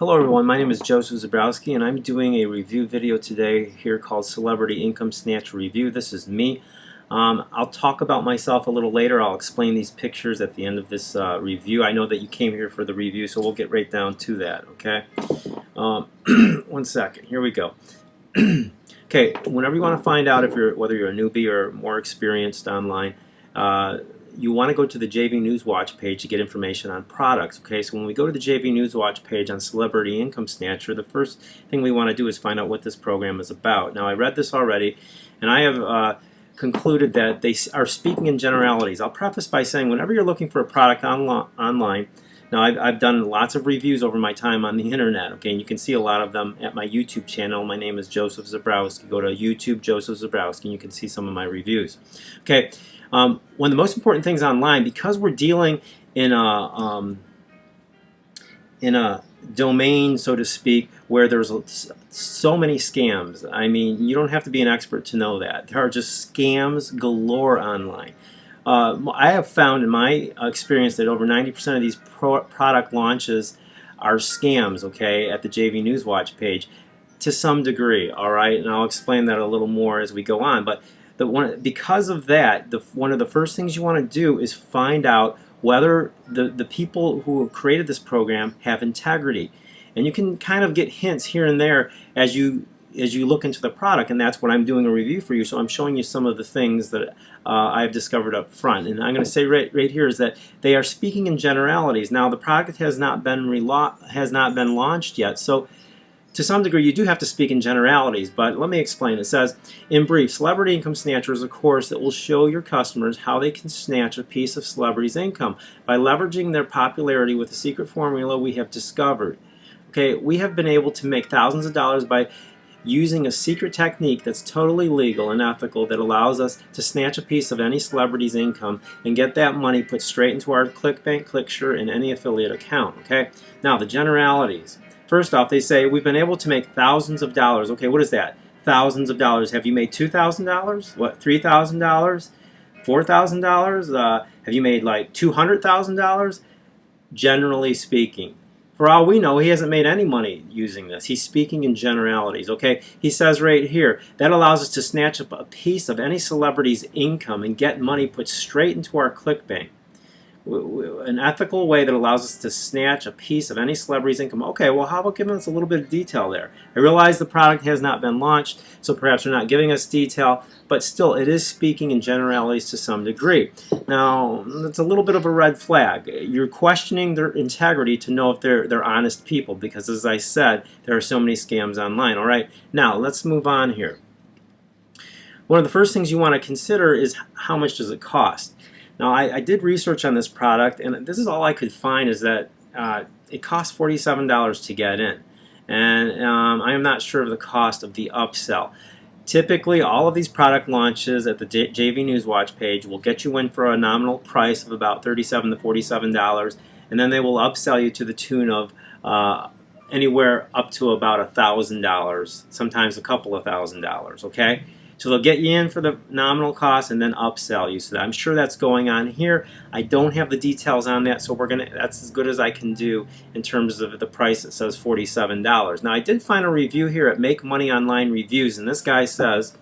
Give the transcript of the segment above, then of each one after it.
Hello everyone, my name is Joseph Zabrowski and I'm doing a review video today here called Celebrity Income Snatcher Review. This is me. I'll talk about myself a little later. I'll explain these pictures at the end of this review. I know that you came here for the review, so we'll get right down to that, okay? One second, here we go. Okay, whenever you want to find out if whether you're a newbie or more experienced online, you want to go to the JV News Watch page to get information on products. Okay, so when we go to the JV News Watch page on Celebrity Income Snatcher, the first thing we want to do is find out what this program is about. Now, I read this already, and I have concluded that they are speaking in generalities. I'll preface by saying whenever you're looking for a product online, now I've done lots of reviews over my time on the internet, okay, and you can see a lot of them at my YouTube channel. My name is Joseph Zabrowski. Go to YouTube, Joseph Zabrowski, and you can see some of my reviews. Okay. One of the most important things online, because we're dealing in a domain, so to speak, where there's so many scams. I mean, you don't have to be an expert to know that. There are just scams galore online. I have found in my experience that over 90% of these product launches are scams, okay, at the JV News Watch page to some degree, all right? And I'll explain that a little more as we go on. But because of that, one of the first things you want to do is find out whether the people who created this program have integrity. And you can kind of get hints here and there as you look into the product, and that's what I'm doing a review for you. So I'm showing you some of the things that I've discovered up front. And I'm going to say right here is that they are speaking in generalities. Now, the product has not been launched yet, so to some degree, you do have to speak in generalities, but let me explain. It says, in brief, Celebrity Income Snatcher is a course that will show your customers how they can snatch a piece of celebrities' income by leveraging their popularity with a secret formula we have discovered. Okay, we have been able to make thousands of dollars by using a secret technique that's totally legal and ethical that allows us to snatch a piece of any celebrity's income and get that money put straight into our ClickBank, ClickSure, and any affiliate account. Okay, now the generalities. First off, they say we've been able to make thousands of dollars. Okay, what is that? Thousands of dollars. Have you made $2,000? What, $3,000? $4,000? Have you made like $200,000? Generally speaking. For all we know, he hasn't made any money using this. He's speaking in generalities, okay? He says right here, that allows us to snatch up a piece of any celebrity's income and get money put straight into our ClickBank. An ethical way that allows us to snatch a piece of any celebrity's income. Okay, well, how about giving us a little bit of detail there? I realize the product has not been launched, so perhaps they're not giving us detail, but still, it is speaking in generalities to some degree. Now, it's a little bit of a red flag. You're questioning their integrity to know if they're honest people, because as I said, there are so many scams online. All right, now let's move on here. One of the first things you want to consider is how much does it cost? Now, I did research on this product, and this is all I could find is that it costs $47 to get in. And I am not sure of the cost of the upsell. Typically, all of these product launches at the JV News Watch page will get you in for a nominal price of about $37 to $47, and then they will upsell you to the tune of anywhere up to about $1,000, sometimes a couple of $1,000, okay? So they'll get you in for the nominal cost and then upsell you. So I'm sure that's going on here. I don't have the details on that, so that's as good as I can do in terms of the price that says $47. Now, I did find a review here at Make Money Online Reviews, and this guy says,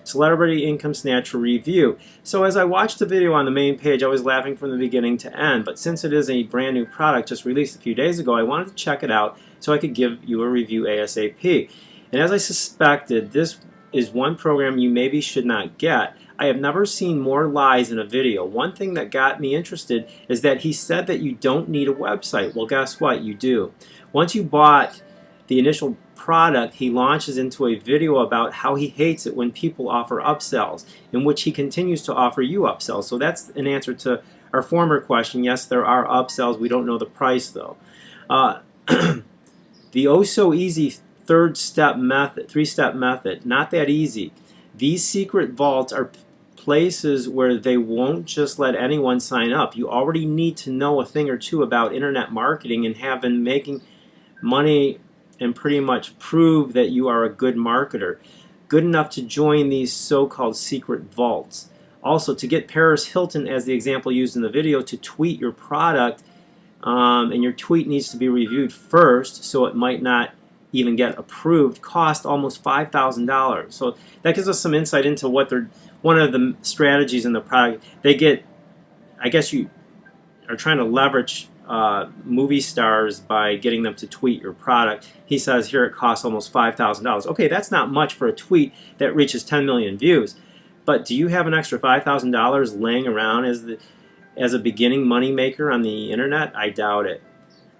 Celebrity Income Snatcher Review. So as I watched the video on the main page, I was laughing from the beginning to end, but since it is a brand new product just released a few days ago, I wanted to check it out so I could give you a review ASAP. And as I suspected, this is one program you maybe should not get. I have never seen more lies in a video. One thing that got me interested is that he said that you don't need a website. Well, guess what? You do. Once you bought the initial product, he launches into a video about how he hates it when people offer upsells, in which he continues to offer you upsells. So that's an answer to our former question. Yes, there are upsells. We don't know the price, though. The oh-so-easy three-step method, not that easy. These secret vaults are places where they won't just let anyone sign up. You already need to know a thing or two about internet marketing and have been making money and pretty much prove that you are a good marketer, good enough to join these so-called secret vaults. Also, to get Paris Hilton, as the example used in the video, to tweet your product, and your tweet needs to be reviewed first, so it might not even get approved, cost almost $5,000. So that gives us some insight into what one of the strategies in the product. They get, I guess you are trying to leverage movie stars by getting them to tweet your product. He says here it costs almost $5,000. Okay, that's not much for a tweet that reaches 10 million views. But do you have an extra $5,000 laying around as a beginning moneymaker on the internet? I doubt it.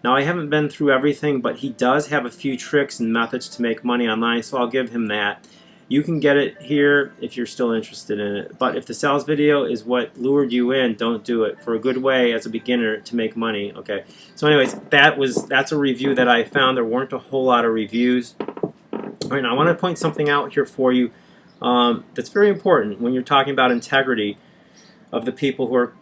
Now, I haven't been through everything, but he does have a few tricks and methods to make money online, so I'll give him that. You can get it here if you're still interested in it. But if the sales video is what lured you in, don't do it. For a good way as a beginner to make money. Okay. So anyways, that's a review that I found. There weren't a whole lot of reviews. All right, now I want to point something out here for you that's very important when you're talking about integrity of the people who are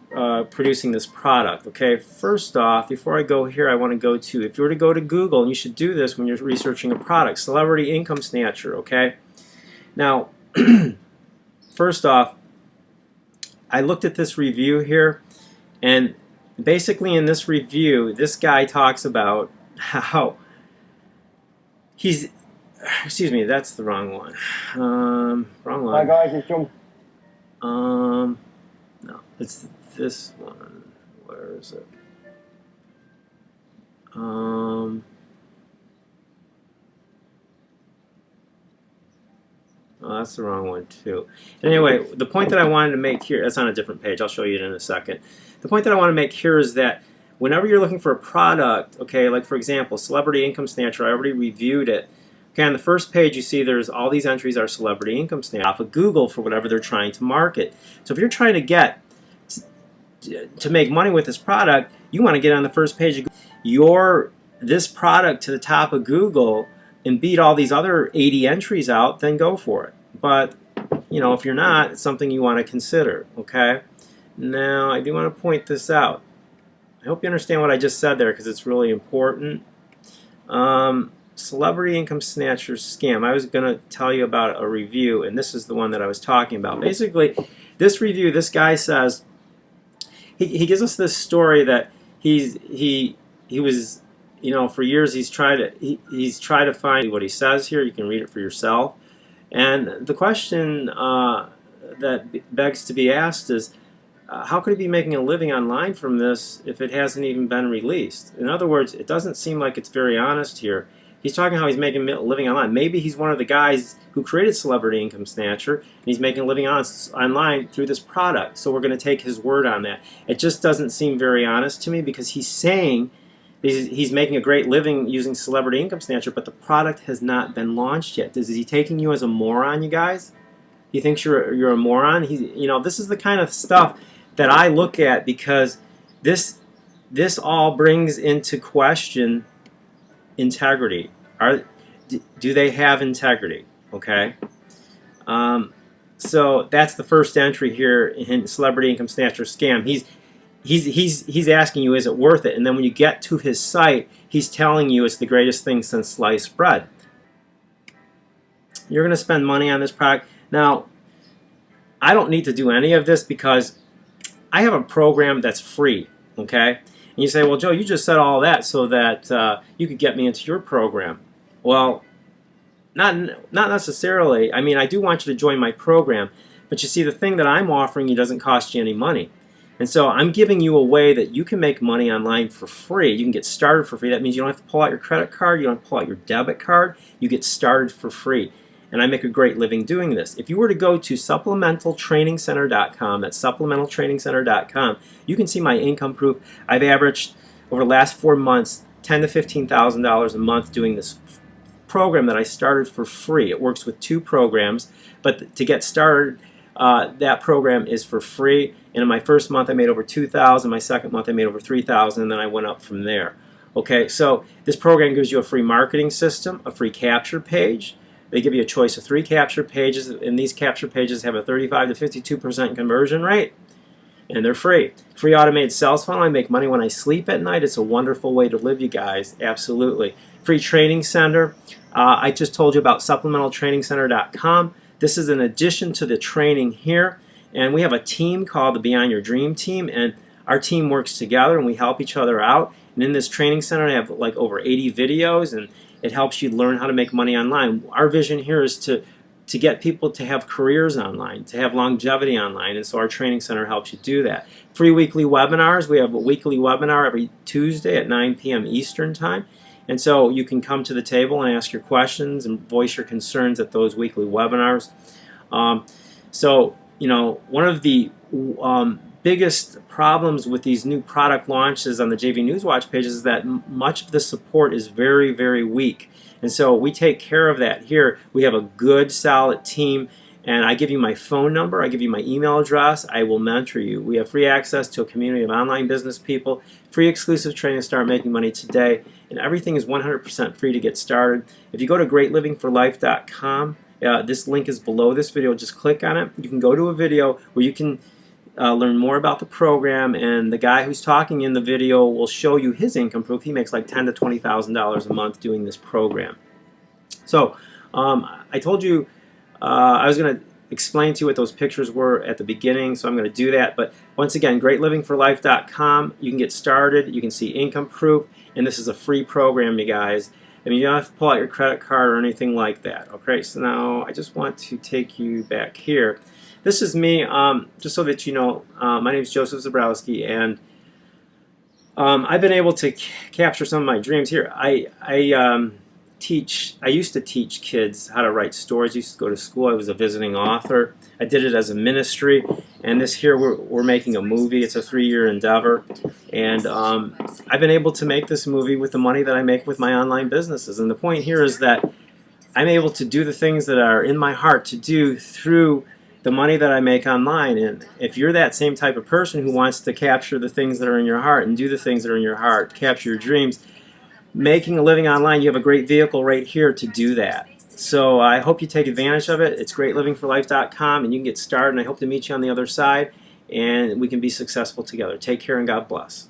producing this product. Okay, first off, before I go here, I want to go to, if you were to go to Google, and you should do this when you're researching a product, Celebrity Income Snatcher. Okay, now first off, I looked at this review here, and basically in this review, this guy talks about how he's, excuse me, that's the wrong one. Wrong one. Hi guys, it's John. No, it's this one. Where is it? Oh, that's the wrong one too. Anyway, the point that I wanted to make here, that's on a different page. I'll show you it in a second. The point that I want to make here is that whenever you're looking for a product, okay, like for example, Celebrity Income Snatcher, I already reviewed it. Okay, on the first page you see there's all these entries are Celebrity Income Snatcher off of Google for whatever they're trying to market. So if you're trying to get to make money with this product, you want to get on the first page of this product to the top of Google and beat all these other 80 entries out, then go for it. But you know, if you're not, it's something you want to consider. Okay, now I do want to point this out. I hope you understand what I just said there because it's really important. Celebrity Income Snatcher scam. I was going to tell you about a review, and this is the one that I was talking about. Basically, this review, this guy says, he gives us this story that he was, you know, for years he's tried to find what he says here. You can read it for yourself. And the question that begs to be asked is, how could he be making a living online from this if it hasn't even been released? In other words, it doesn't seem like it's very honest here. He's talking how he's making a living online. Maybe he's one of the guys who created Celebrity Income Snatcher, and he's making a living online through this product. So we're going to take his word on that. It just doesn't seem very honest to me because he's saying he's making a great living using Celebrity Income Snatcher, but the product has not been launched yet. Is he taking you as a moron, you guys? He thinks you're a moron? You know, this is the kind of stuff that I look at because this all brings into question integrity. Do they have integrity? Okay. So that's the first entry here in Celebrity Income Snatcher scam. He's asking you, is it worth it? And then when you get to his site, he's telling you it's the greatest thing since sliced bread. You're going to spend money on this product. Now, I don't need to do any of this because I have a program that's free. Okay. And you say, well, Joe, you just said all that so that you could get me into your program. Well, not necessarily. I mean, I do want you to join my program, but you see, the thing that I'm offering you doesn't cost you any money. And so I'm giving you a way that you can make money online for free. You can get started for free. That means you don't have to pull out your credit card. You don't have to pull out your debit card. You get started for free. And I make a great living doing this. If you were to go to supplementaltrainingcenter.com, that's supplementaltrainingcenter.com, you can see my income proof. I've averaged over the last 4 months $10,000 to $15,000 a month doing this program that I started for free. It works with 2 programs, but to get started, that program is for free. And in my first month, I made over $2,000. My second month, I made over $3,000, and then I went up from there. Okay, so this program gives you a free marketing system, a free capture page. They give you a choice of 3 capture pages, and these capture pages have a 35 to 52% conversion rate, and they're free. Free automated sales funnel. I make money when I sleep at night. It's a wonderful way to live, you guys. Absolutely. Free training center. I just told you about supplementaltrainingcenter.com. This is in addition to the training here, and we have a team called the Beyond Your Dream team, and our team works together and we help each other out. And in this training center, I have like over 80 videos, and it helps you learn how to make money online. Our vision here is to get people to have careers online, to have longevity online, and so our training center helps you do that. Free weekly webinars. We have a weekly webinar every Tuesday at 9 p.m. Eastern Time, and so you can come to the table and ask your questions and voice your concerns at those weekly webinars. So, you know, one of the biggest problems with these new product launches on the JV Newswatch pages is that much of the support is very, very weak. And so we take care of that here. We have a good, solid team, and I give you my phone number, I give you my email address, I will mentor you. We have free access to a community of online business people, free exclusive training to start making money today, and everything is 100% free to get started. If you go to greatlivingforlife.com, this link is below this video, just click on it. You can go to a video where you can learn more about the program, and the guy who's talking in the video will show you his income proof. He makes like $10,000 to $20,000 a month doing this program. So I told you I was going to explain to you what those pictures were at the beginning, so I'm going to do that. But once again, greatlivingforlife.com. You can get started. You can see income proof, and this is a free program, you guys. I mean, you don't have to pull out your credit card or anything like that. Okay, so now I just want to take you back here. This is me, just so that you know. My name is Joseph Zabrowski, and I've been able to capture some of my dreams here. I used to teach kids how to write stories. I used to go to school. I was a visiting author. I did it as a ministry, and this here we're making a movie. It's a 3-year endeavor, and I've been able to make this movie with the money that I make with my online businesses. And the point here is that I'm able to do the things that are in my heart to do through the money that I make online. And if you're that same type of person who wants to capture the things that are in your heart and do the things that are in your heart, capture your dreams, making a living online, you have a great vehicle right here to do that. So I hope you take advantage of it. It's greatlivingforlife.com, and you can get started, and I hope to meet you on the other side, and we can be successful together. Take care, and God bless.